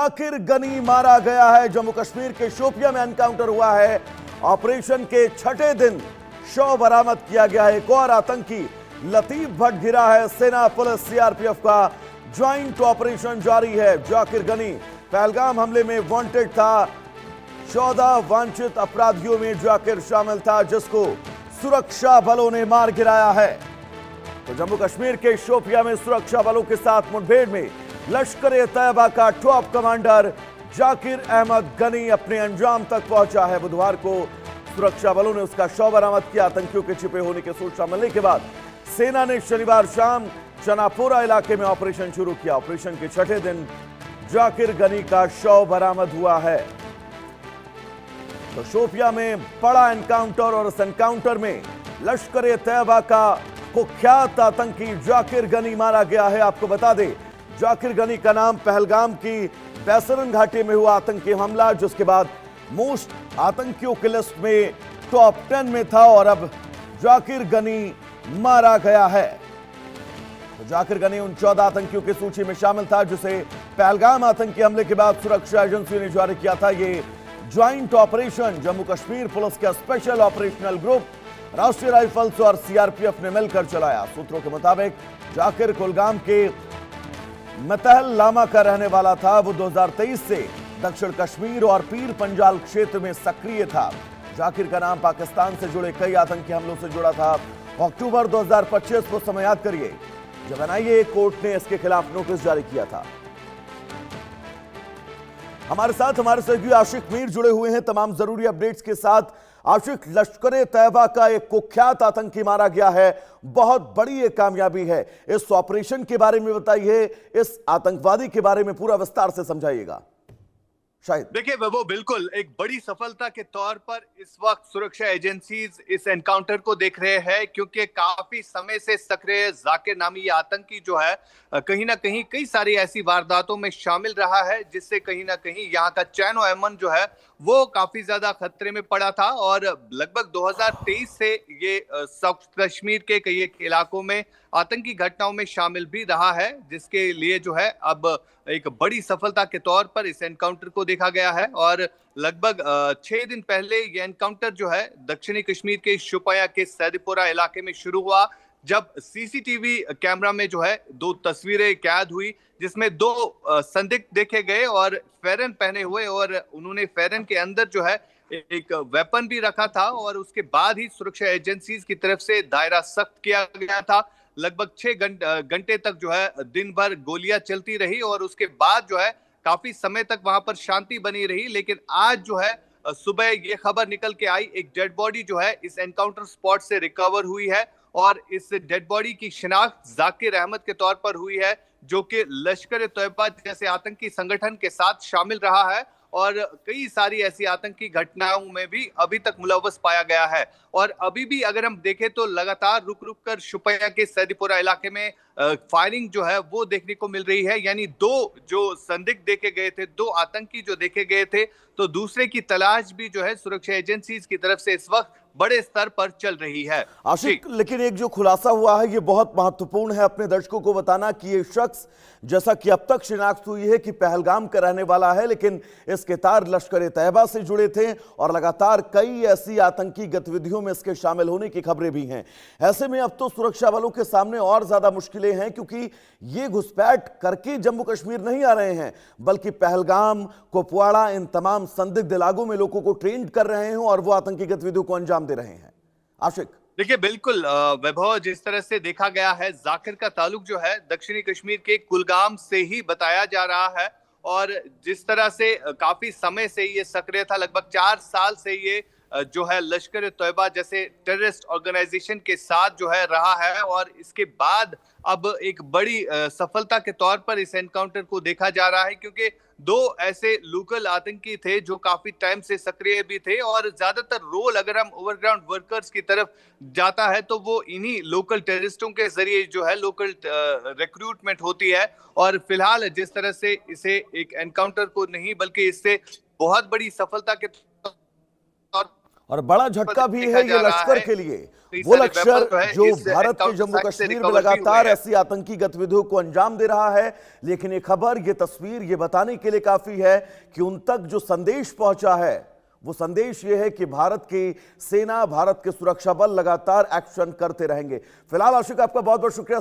जाकिर गनी मारा गया है। जम्मू कश्मीर के शोपियां में एनकाउंटर हुआ है। ऑपरेशन के छठे दिन शव बरामद किया गया है। एक और आतंकी लतीफ भट्ट गिरा है। सेना, पुलिस, सीआरपीएफ का ज्वाइंट ऑपरेशन जारी है। जाकिर गनी पहलगाम हमले में वांटेड था। 14 वांछित अपराधियों में जाकिर शामिल था, जिसको सुरक्षा बलों ने मार गिराया है। तो जम्मू कश्मीर के शोपियां में सुरक्षा बलों के साथ मुठभेड़ में लश्कर-ए-तैयबा का टॉप कमांडर जाकिर अहमद गनी अपने अंजाम तक पहुंचा है। बुधवार को सुरक्षा बलों ने उसका शव बरामद किया। आतंकियों के छिपे होने की सूचना मिलने के बाद सेना ने शनिवार शाम चनापोरा इलाके में ऑपरेशन शुरू किया। ऑपरेशन के छठे दिन जाकिर गनी का शव बरामद हुआ है। तो शोपियां में बड़ा एनकाउंटर, और इस एनकाउंटर में लश्कर-ए-तैयबा का कुख्यात आतंकी जाकिर गनी मारा गया है। आपको बता दें, जाकिर गनी का नाम पहलगाम की बैसरन घाटी में हुआ आतंकी हमला, जिसके बाद मोस्ट आतंकियों की लिस्ट में टॉप 10 में था, और अब जाकिर गनी मारा गया है। तो जाकिर गनी उन 14 आतंकियों की सूची में शामिल था, जिसे पहलगाम आतंकी हमले के बाद सुरक्षा एजेंसियों ने जारी किया था। ये joint operation Jammu Kashmir police का स्पेशल ऑपरेशनल ग्रुप, राष्ट्रीय राइफल्स और सीआरपीएफ ने मिलकर चलाया। सूत्रों के मुताबिक जाकिर कुलगाम के मतहल लामा का रहने वाला था। वो 2023 से दक्षिण कश्मीर और पीर पंजाल क्षेत्र में सक्रिय था। जाकिर का नाम पाकिस्तान से जुड़े कई आतंकी हमलों से जुड़ा था। अक्टूबर 2025 को समय याद करिए, जब एनआईए कोर्ट ने इसके खिलाफ नोटिस जारी किया था। हमारे साथ हमारे सहयोगी आशिक मीर जुड़े हुए हैं तमाम जरूरी अपडेट्स के साथ। आशिक, लश्कर-ए-तैयबा का एक कुख्यात आतंकी मारा गया है, बहुत बड़ी एक कामयाबी है। इस ऑपरेशन के बारे में बताइए, इस आतंकवादी के बारे में पूरा विस्तार से समझाइएगा। शायद देखिए वो बिल्कुल एक बड़ी सफलता के तौर पर इस वक्त सुरक्षा एजेंसीज इस एनकाउंटर को देख रहे हैं, क्योंकि काफी समय से सक्रिय जाकिर नामी ये आतंकी जो है कहीं ना कहीं कई सारी ऐसी वारदातों में शामिल रहा है, जिससे कहीं ना कहीं यहाँ का चैन और अमन जो है वो काफी ज्यादा खतरे में पड़ा था। और लगभग 2023 से ये साउथ कश्मीर के कई एक इलाकों में आतंकी घटनाओं में शामिल भी रहा है, जिसके लिए जो है अब एक बड़ी सफलता के तौर पर इस एनकाउंटर को देखा गया है। और लगभग 6 दिन पहले ये एनकाउंटर जो है दक्षिणी कश्मीर के शोपियां के सैदपुरा इलाके में शुरू हुआ, जब सीसीटीवी कैमरा में जो है 2 तस्वीरें कैद हुई, जिसमें 2 संदिग्ध देखे गए और फेरन पहने हुए, और उन्होंने फेरन के अंदर जो है एक वेपन भी रखा था। और उसके बाद ही सुरक्षा एजेंसीज की तरफ से दायरा सख्त किया गया था। लगभग 6 घंटे तक जो है दिन भर गोलियां चलती रही, और उसके बाद जो है काफी समय तक वहां पर शांति बनी रही। लेकिन आज जो है सुबह ये खबर निकल के आई, एक डेड बॉडी जो है इस एनकाउंटर स्पॉट से रिकवर हुई है, और इस डेड बॉडी की शिनाख्त जाकिर अहमद के तौर पर हुई है, जो कि लश्कर-ए-तैयबा जैसे आतंकी संगठन के साथ शामिल रहा है और कई सारी ऐसी आतंकी घटनाओं में भी अभी तक मुलव्वस पाया गया है। और अभी भी अगर हम देखें तो लगातार रुक रुक कर शोपियां के सैदपुरा इलाके में फायरिंग जो है वो देखने को मिल रही है। यानी 2 जो संदिग्ध देखे गए थे, 2 आतंकी जो देखे गए थे, तो दूसरे की तलाश भी जो है सुरक्षा एजेंसीज की तरफ से इस वक्त बड़े स्तर पर चल रही है। आशिक, लेकिन एक जो खुलासा हुआ है ये बहुत महत्वपूर्ण है अपने दर्शकों को बताना कि ये शख्स, जैसा कि अब तक शिनाख्त हुई है कि पहलगाम का रहने वाला है, लेकिन इसके तार लश्कर-ए-तैयबा से जुड़े थे, और लगातार कई ऐसी आतंकी गतिविधियों में इसके शामिल होने की खबरें भी हैं। ऐसे में अब तो सुरक्षा बलों के सामने और ज्यादा मुश्किलें हैं, क्योंकि ये घुसपैठ करके जम्मू कश्मीर नहीं आ रहे हैं, बल्कि पहलगाम, कुपवाड़ा, इन तमाम संदिग्ध इलाकों में लोगों को ट्रेन कर रहे हैं और वो आतंकी गतिविधियों को अंजाम दे रहे हैं। आशिक, देखिए बिल्कुल वैभव, जिस तरह से देखा गया है जाकिर का ताल्लुक जो है दक्षिणी कश्मीर के कुलगाम से ही बताया जा रहा है, और जिस तरह से काफी समय से ये सक्रिय था, लगभग 4 साल से ये जो है लश्कर-ए-तैयबा जैसे टेररिस्ट ऑर्गेनाइजेशन के साथ जो है रहा है। और इसके बाद अब एक बड़ी सफलता के तौर पर इस एनकाउंटर को देखा जा रहा है, क्योंकि 2 ऐसे लोकल आतंकी थे जो काफी टाइम से सक्रिय भी थे, और ज्यादातर रोल अगर हम ओवरग्राउंड वर्कर्स की तरफ जाता है तो वो इन्हीं लोकल टेररिस्टों के जरिए जो है लोकल रिक्रूटमेंट होती है। और फिलहाल जिस तरह से इसे एक एनकाउंटर को नहीं बल्कि इससे बहुत बड़ी सफलता के और बड़ा झटका भी है ये लश्कर के लिए, कई वो सारे लश्कर वेपन है जो इस भारत के एनकाउंटर जम्मू साइट से कश्मीर में रिकवर भी हुए लगातार हैं। ऐसी आतंकी गतिविधियों को अंजाम दे रहा है, लेकिन ये खबर, ये तस्वीर ये बताने के लिए काफी है कि उन तक जो संदेश पहुंचा है, वो संदेश ये है कि भारत की सेना, भारत के सुरक्षा बल लगातार एक्शन करते रहेंगे। फिलहाल आशिक, आपका बहुत बहुत शुक्रिया।